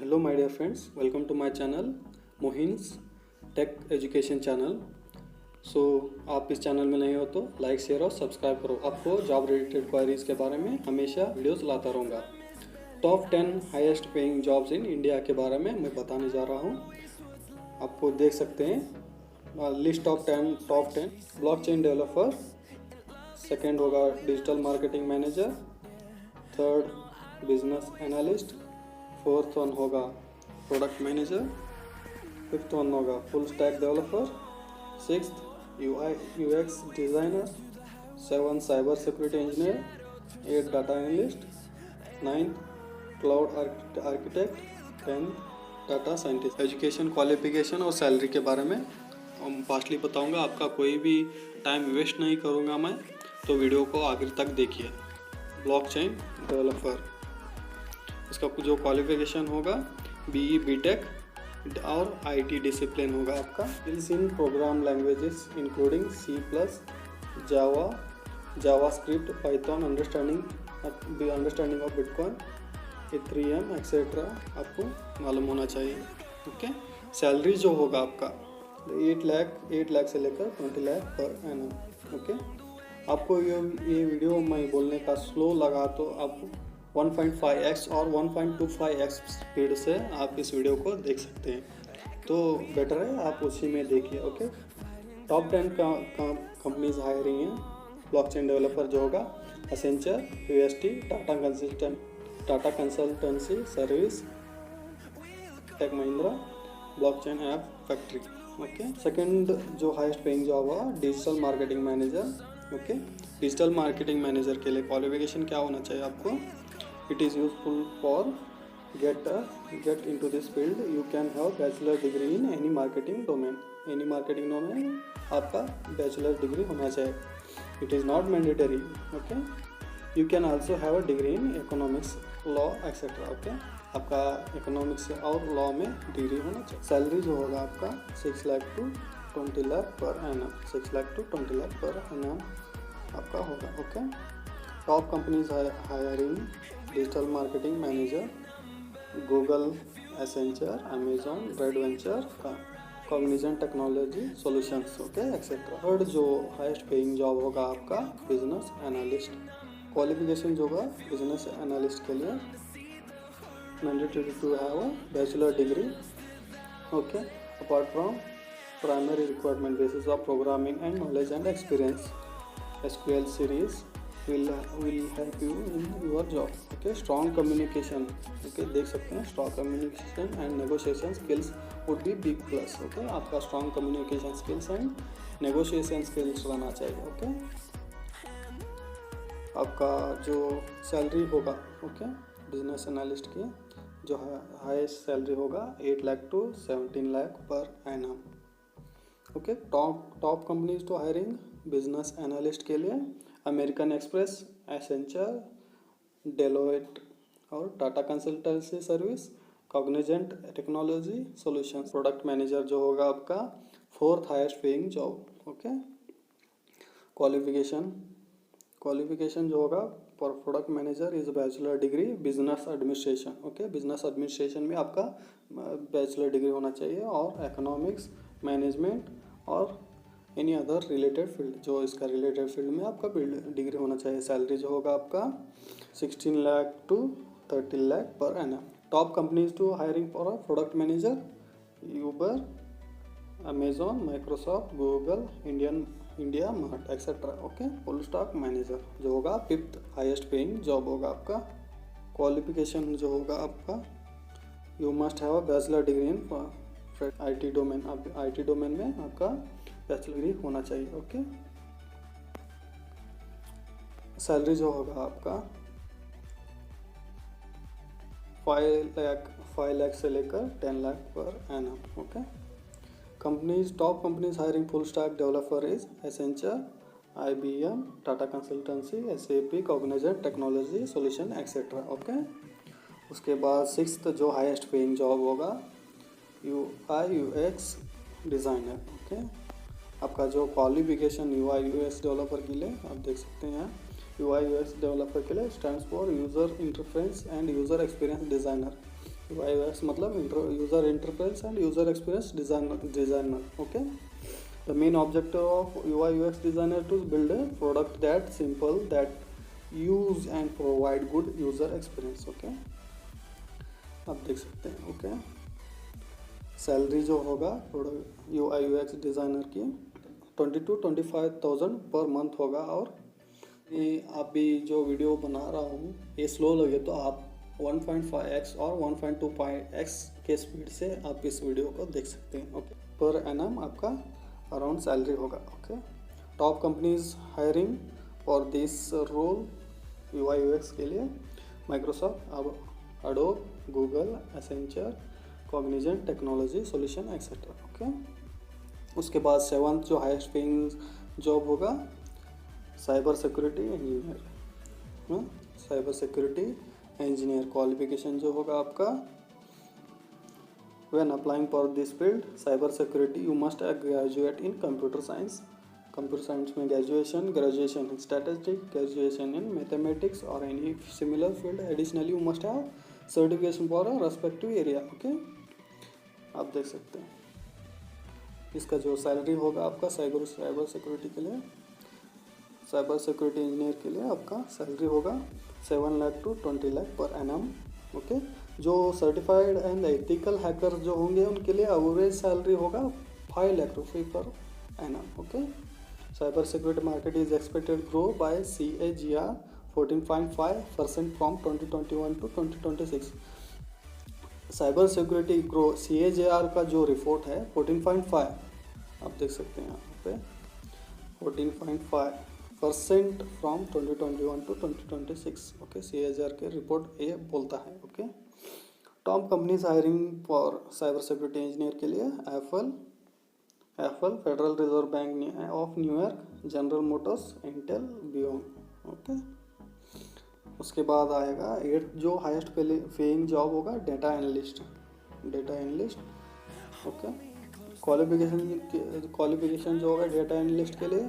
Hello my dear friends, welcome to my channel Mohin's tech education channel. आप इस channel में नए हो तो लाइक शेयर और सब्सक्राइब करो। आपको जॉब रिलेटेड क्वारीज के बारे में हमेशा वीडियोस लाता रहूँगा। Top 10 highest paying jobs in India के बारे में मैं बताने जा रहा हूँ। आपको देख सकते हैं list of 10 blockchain developer, second होगा digital marketing manager, third business analyst, fourth one होगा प्रोडक्ट मैनेजर, फिफ्थ वन होगा full stack developer, sixth UX designer, seven cyber security engineer, eight data analyst, ninth cloud architect, tenth data scientist. Education, qualification और salary के बारे में fastly बताऊंगा। आपका कोई भी टाइम वेस्ट नहीं करूंगा मैं, तो वीडियो को आखिर तक देखिए। ब्लॉकचेन डेवलपर, इसका जो क्वालिफिकेशन होगा बीई बीटेक और आईटी डिसिप्लिन होगा आपका। Skills in program languages including C plus, JavaScript, Python, understanding of Bitcoin, Ethereum etcetera आपको मालूम होना चाहिए। ओके। सैलरी जो होगा आपका 8 लाख से लेकर 20 लाख पर एनम। ओके। आपको ये वीडियो मैं बोलने का स्लो लगा तो आप 1.5x और 1.25x स्पीड से आप इस वीडियो को देख सकते हैं, तो बेटर है आप उसी में देखिए। ओके। टॉप 10 कंपनीज हायरिंग हैं ब्लॉकचेन डेवलपर जो होगा Accenture, UST, Tata consultancy service, tech Mahindra, blockchain app factory. Okay. Second जो हाईएस्ट पेइंग जॉब हुआ digital marketing manager. Okay. Digital marketing manager के लिए क्वालिफिकेशन क्या होना चाहिए आपको? It is useful for get into this field. You can have bachelor degree in any marketing domain. Any marketing domain आपका bachelor degree होना चाहिए. It is not mandatory. Okay. You can also have a degree in economics, law, etc. Okay. आपका economics और law में degree होना चाहिए। Salary जो होगा आपका 6 लाख to 20 लाख पर annum, 6 लाख to 20 लाख पर annum आपका होगा। Okay. Top companies hiring digital marketing manager, Google, Accenture, Amazon, red venture, Cognizant technology solutions, okay etcetera. Third जो हाईएस्ट पेइंग जॉब होगा आपका बिजनेस एनालिस्ट। क्वालिफिकेशन जो होगा बिजनेस एनालिस्ट के लिए mandatory to have a bachelor degree. Okay. Apart from primary requirement basis of programming and knowledge and experience, SQL series will help you in your job. Okay. Strong communication. Okay. देख सकते हैं strong communication and negotiation skills would be big plus. Okay. आपका strong communication skills and negotiation skills रहना चाहिए। Okay. आपका जो salary होगा business analyst की जो हाईएस्ट सैलरी होगा 8 lakh to 17 lakh per annum. Okay. Top companies तो हायरिंग बिजनेस एनालिस्ट के लिए अमेरिकन एक्सप्रेस, एसेंचर, डेलोइट और Tata consultancy service, Cognizant technology solutions. Product manager जो होगा आपका fourth highest paying job. Okay. Qualification जो होगा for product manager is bachelor degree business administration. Okay. Business administration में आपका बैचलर डिग्री होना चाहिए और इकोनॉमिक्स, मैनेजमेंट और एनी अदर रिलेटेड फील्ड, जो इसका रिलेटेड फील्ड में आपका डिग्री होना चाहिए। सैलरी जो होगा आपका 16 lakh to 30 lakh per annum. Top companies to hiring for a product manager Uber, Amazon, Microsoft, Google, India Mart etcetera. Okay. Full stack manager जो होगा फिफ्थ हाईएस्ट पेइंग जॉब होगा आपका। क्वालिफिकेशन जो होगा आपका you must have a bachelor degree in IT domain. IT domain में आपका bachelor degree होना चाहिए। ओके। सैलरी जो होगा आपका 5 लाख से लेकर 10 lakh per annum. Okay. Top companies hiring full stack developer is Accenture, IBM, Tata consultancy, SAP, Cognizant technology solution etcetera. Okay. उसके बाद सिक्स्थ जो हाईएस्ट पेइंग जॉब होगा UI UX डिज़ाइनर। ओके। आपका जो क्वालिफिकेशन UI UX डेवलपर के लिए आप देख सकते हैं UI UX डेवलपर के लिए stands for user interface end user experience designer. UI UX मतलब user interface end user experience designer. Okay. The main objective of UI UX designer to build a product that simple, that use and provide good user experience. Okay, आप देख सकते हैं. Okay. Salary जो होगा product UI UX designer की 20,000 to 25,000 per month होगा. और ये अभी जो वीडियो बना रहा हूँ ये स्लो लगे तो आप 1.5x और 1.25x के स्पीड से आप इस वीडियो को देख सकते हैं. ओके. पर एनम आपका अराउंड सैलरी होगा. Okay. Top companies hiring for this role UI UX के लिए Microsoft, Adobe, Google, Accenture, Cognizant technology solution etcetera. Okay. उसके बाद 7th जो हाईएस्ट पेइंग जॉब होगा cyber security engineer. Cyber security engineer qualification जो होगा आपका when applying for this field cyber security you must graduate in computer science. Computer science में graduation in statistics, graduation in mathematics or any similar field. Additionally you must have certification for a respective area. Okay, आप देख सकते हैं. इसका जो salary होगा आपका cyber security के लिए, साइबर सिक्योरिटी इंजीनियर के लिए आपका सैलरी होगा 7 lakh to 20 lakh per annum. Okay. जो सर्टिफाइड एंड एथिकल हैकर जो होंगे उनके लिए एवरेज सैलरी होगा 5 लाख रुपये per annum. Okay. Cyber security market is expected grow by CAGR 14.5% from 2021 to 2026. Cyber security grow CAGR का जो रिपोर्ट है 14.5 आप देख सकते हैं यहाँ पे 14.5% फ्रॉम 2021 to 2026. ओके. CAGR के रिपोर्ट ये बोलता है. Okay. Top companies hiring for cyber security engineer के लिए Apple, federal reserve bank of New York, general Motors, Intel, beyond. Okay. उसके बाद आएगा 8th जो हाईएस्ट पेइंग जॉब होगा डेटा एनालिस्ट. ओके. क्वालिफिकेशन जो होगा डेटा एनालिस्ट के लिए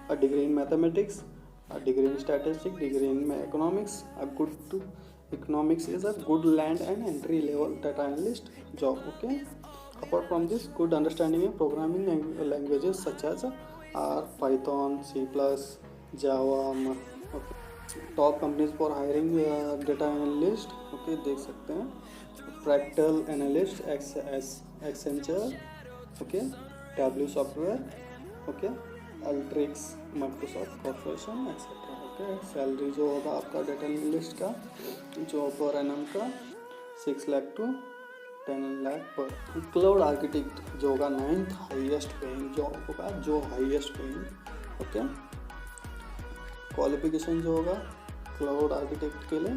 a degree in mathematics, a degree in statistics, degree in economics. Economics is a good land and entry level data analyst job. Okay. Apart from this, good understanding of programming languages such as R, Python, C++, Java. Okay. Top companies for hiring data analyst. Okay, देख सकते हैं Fractal Analyst, Accenture. Okay. Tableau Software. Okay. Alteryx, Microsoft Corporation, etc. Okay. Salary जो होगा आपका data analyst का जो per annum का 6 lakh to 10 lakh पर. क्लाउड आर्किटेक्ट जो होगा 9th हाईएस्ट पेइंग जॉब होगा, जो हाईएस्ट पेइंग. ओके. क्वालिफिकेशन जो होगा क्लाउड आर्किटेक्ट के लिए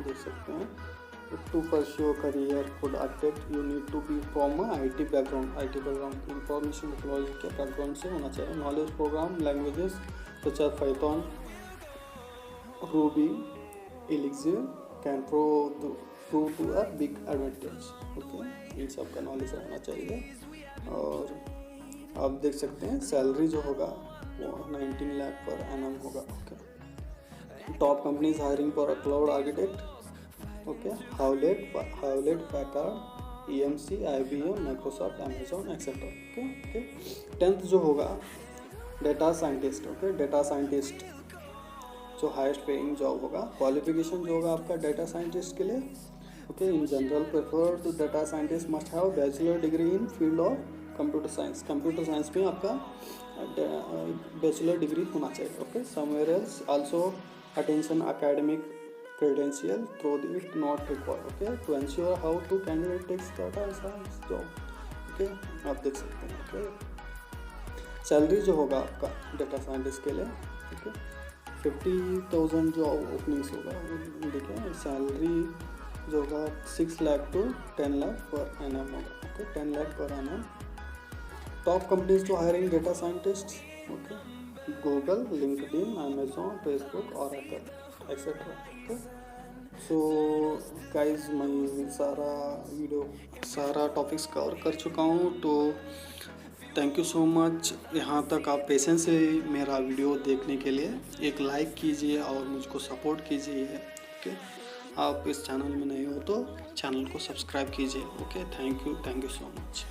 देख सकते हैं. To pursue career for architect you need to be from IT background information technology के बैकग्राउंड से होना चाहिए. Knowledge program languages such as Python, Ruby, Elixir can prove to a big advantage. Okay. इन सब का नॉलेज रहना चाहिए. और आप देख सकते हैं सैलरी जो होगा वो 19 लाख पर एनम होगा. Okay. Top companies hiring for a cloud architect. Okay. Hewlett Packard, EMC, IBM, Microsoft, Amazon etcetera. Okay. 10th जो होगा data scientist. Okay. Data scientist जो हाईएस्ट पेइंग जॉब होगा. क्वालिफिकेशन जो होगा आपका डेटा साइंटिस्ट के लिए. Okay. In general preferred data scientist must have bachelor degree in field of computer science. Computer science में आपका बैचलर डिग्री होना चाहिए. Okay. Somewhere else also attention academic credential through it not required. Okay. To ensure how to candidate takes data science job. Okay. आप देख सकते हैं. Okay. Salary जो होगा आपका डेटा साइंटिस्ट के लिए. ओके. 50,000 जो ओपनिंग्स होगा. देखिए सैलरी जो होगा 6 lakh to 10 lakh per annum होगा. Okay. 10 lakh per annum. Top companies जो hiring data scientist. Okay. Google, LinkedIn, Amazon, Facebook और Apple etcetera. Okay. So guys मैं सारा टॉपिक्स कवर कर चुका हूँ. तो थैंक यू सो मच यहाँ तक आप पेशेंस से मेरा वीडियो देखने के लिए. एक लाइक कीजिए और मुझको सपोर्ट कीजिए. ओके. आप इस चैनल में नए हो तो चैनल को सब्सक्राइब कीजिए। Okay, thank you so much.